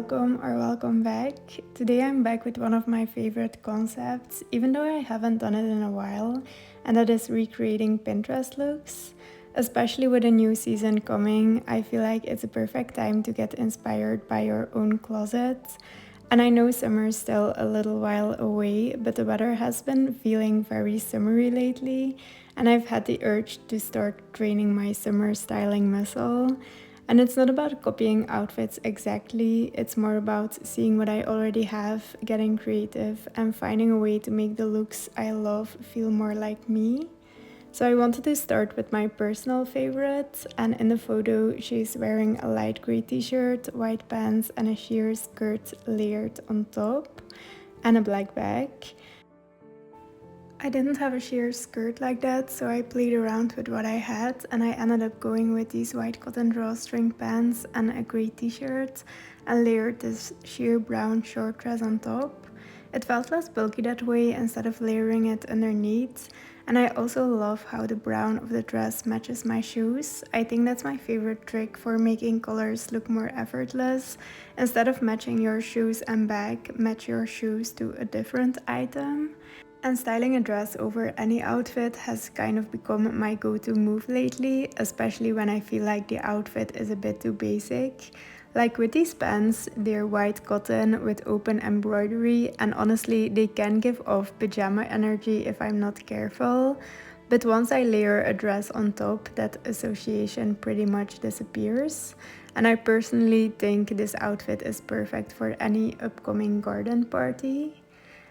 welcome or welcome back. Today I'm back with one of my favorite concepts, even though I haven't done it in a while, and that is recreating Pinterest looks. Especially with a new season coming, I feel like it's a perfect time to get inspired by your own closet. And I know summer is still a little while away, but the weather has been feeling very summery lately, and I've had the urge to start training my summer styling muscle. And it's not about copying outfits exactly, it's more about seeing what I already have, getting creative, and finding a way to make the looks I love feel more like me. So I wanted to start with my personal favorite, and in the photo she's wearing a light grey t-shirt, white pants and a sheer skirt layered on top, and a black bag. I didn't have a sheer skirt like that, so I played around with what I had, and I ended up going with these white cotton drawstring pants and a grey t-shirt, and layered this sheer brown short dress on top. It felt less bulky that way instead of layering it underneath, and I also love how the brown of the dress matches my shoes. I think that's my favorite trick for making colors look more effortless. Instead of matching your shoes and bag, match your shoes to a different item. And styling a dress over any outfit has kind of become my go-to move lately, especially when I feel like the outfit is a bit too basic. Like with these pants, they're white cotton with open embroidery, and honestly they can give off pajama energy if I'm not careful. But once I layer a dress on top, that association pretty much disappears. And I personally think this outfit is perfect for any upcoming garden party.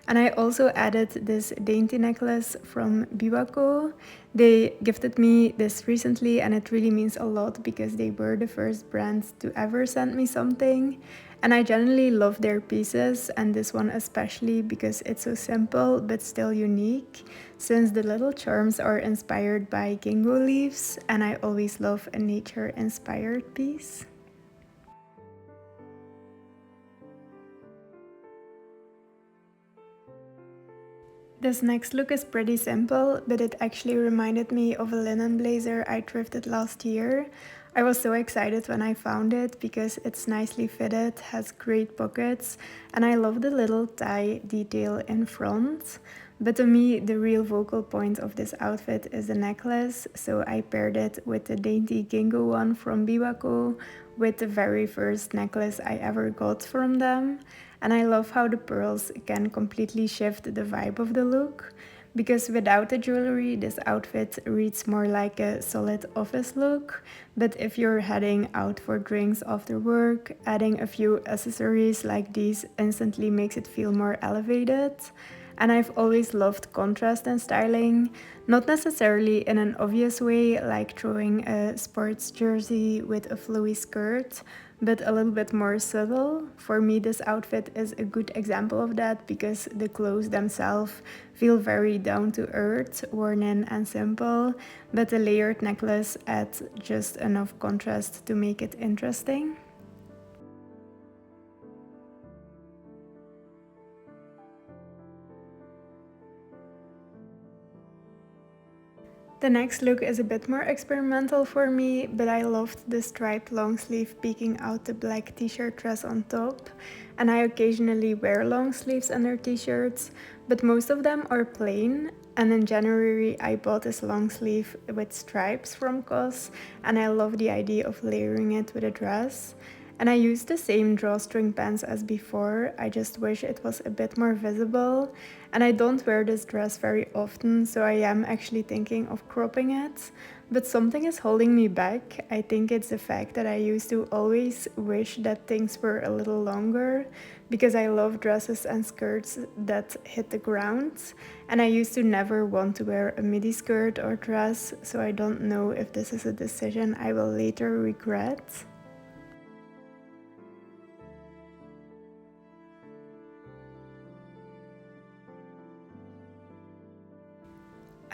And I also added this dainty necklace from Biwako. They gifted me this recently, and it really means a lot because they were the first brand to ever send me something. And I generally love their pieces, and this one especially because it's so simple but still unique, since the little charms are inspired by ginkgo leaves, and I always love a nature-inspired piece. This next look is pretty simple, but it actually reminded me of a linen blazer I thrifted last year. I was so excited when I found it because it's nicely fitted, has great pockets, and I love the little tie detail in front. But to me, the real focal point of this outfit is the necklace, so I paired it with the dainty ginkgo one from Biwako, with the very first necklace I ever got from them. And I love how the pearls can completely shift the vibe of the look, because without the jewelry this outfit reads more like a solid office look, but if you're heading out for drinks after work, adding a few accessories like these instantly makes it feel more elevated. And I've always loved contrast in styling, not necessarily in an obvious way like throwing a sports jersey with a flowy skirt, but a little bit more subtle. For me, this outfit is a good example of that because the clothes themselves feel very down to earth, worn in and simple, but the layered necklace adds just enough contrast to make it interesting. The next look is a bit more experimental for me, but I loved the striped long sleeve peeking out the black t-shirt dress on top. And I occasionally wear long sleeves under t-shirts, but most of them are plain. And in January I bought this long sleeve with stripes from COS, and I love the idea of layering it with a dress. And I used the same drawstring pants as before, I just wish it was a bit more visible. And I don't wear this dress very often, so I am actually thinking of cropping it. But something is holding me back. I think it's the fact that I used to always wish that things were a little longer, because I love dresses and skirts that hit the ground. And I used to never want to wear a midi skirt or dress, so I don't know if this is a decision I will later regret.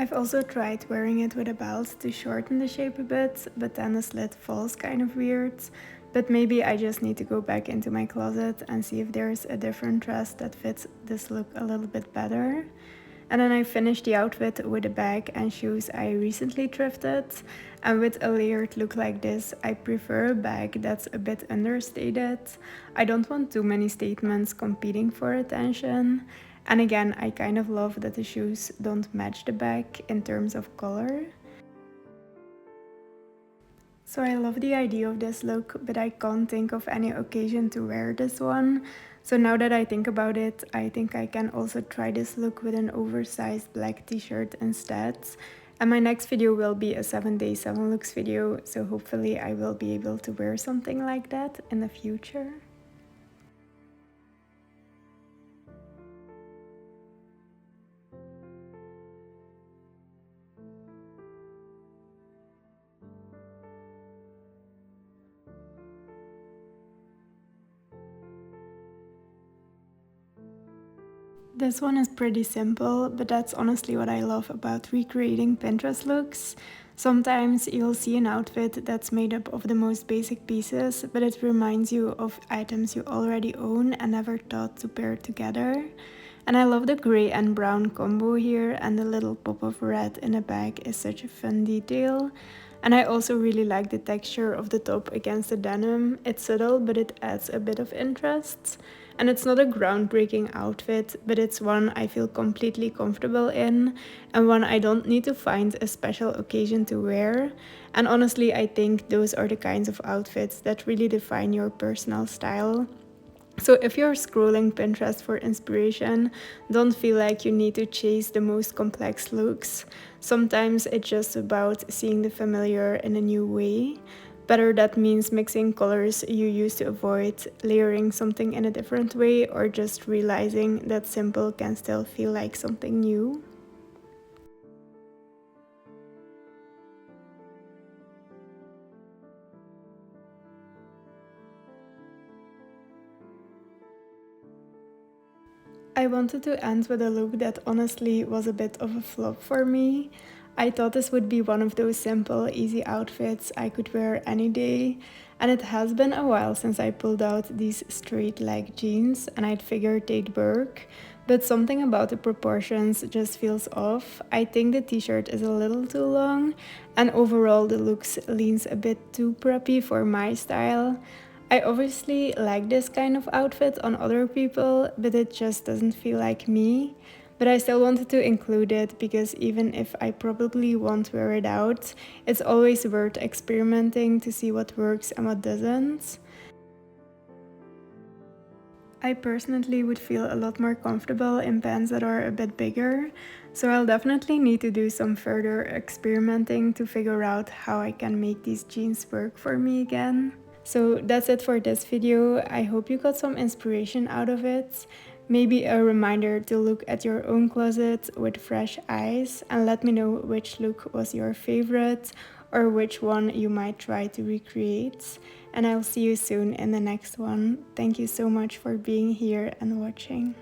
I've also tried wearing it with a belt to shorten the shape a bit, but then the slit falls kind of weird. But maybe I just need to go back into my closet and see if there's a different dress that fits this look a little bit better. And then I finished the outfit with a bag and shoes I recently thrifted. And with a layered look like this, I prefer a bag that's a bit understated. I don't want too many statements competing for attention. And again, I kind of love that the shoes don't match the bag in terms of color. So I love the idea of this look, but I can't think of any occasion to wear this one. So now that I think about it, I think I can also try this look with an oversized black t-shirt instead. And my next video will be a 7-day 7 looks video, so hopefully I will be able to wear something like that in the future. This one is pretty simple, but that's honestly what I love about recreating Pinterest looks. Sometimes you'll see an outfit that's made up of the most basic pieces, but it reminds you of items you already own and never thought to pair together. And I love the gray and brown combo here, and the little pop of red in the back is such a fun detail. And I also really like the texture of the top against the denim. It's subtle, but it adds a bit of interest. And it's not a groundbreaking outfit, but it's one I feel completely comfortable in, and one I don't need to find a special occasion to wear. And honestly, I think those are the kinds of outfits that really define your personal style. So if you're scrolling Pinterest for inspiration, don't feel like you need to chase the most complex looks. Sometimes it's just about seeing the familiar in a new way. Whether that means mixing colors you used to avoid, layering something in a different way, or just realizing that simple can still feel like something new. I wanted to end with a look that honestly was a bit of a flop for me. I thought this would be one of those simple, easy outfits I could wear any day, and it has been a while since I pulled out these straight leg jeans and I'd figured they'd work, but something about the proportions just feels off. I think the t-shirt is a little too long, and overall the looks leans a bit too preppy for my style. I obviously like this kind of outfit on other people, but it just doesn't feel like me. But I still wanted to include it because even if I probably won't wear it out, it's always worth experimenting to see what works and what doesn't. I personally would feel a lot more comfortable in pants that are a bit bigger, so I'll definitely need to do some further experimenting to figure out how I can make these jeans work for me again. So that's it for this video. I hope you got some inspiration out of it. Maybe a reminder to look at your own closet with fresh eyes and let me know which look was your favorite or which one you might try to recreate. And I'll see you soon in the next one. Thank you so much for being here and watching.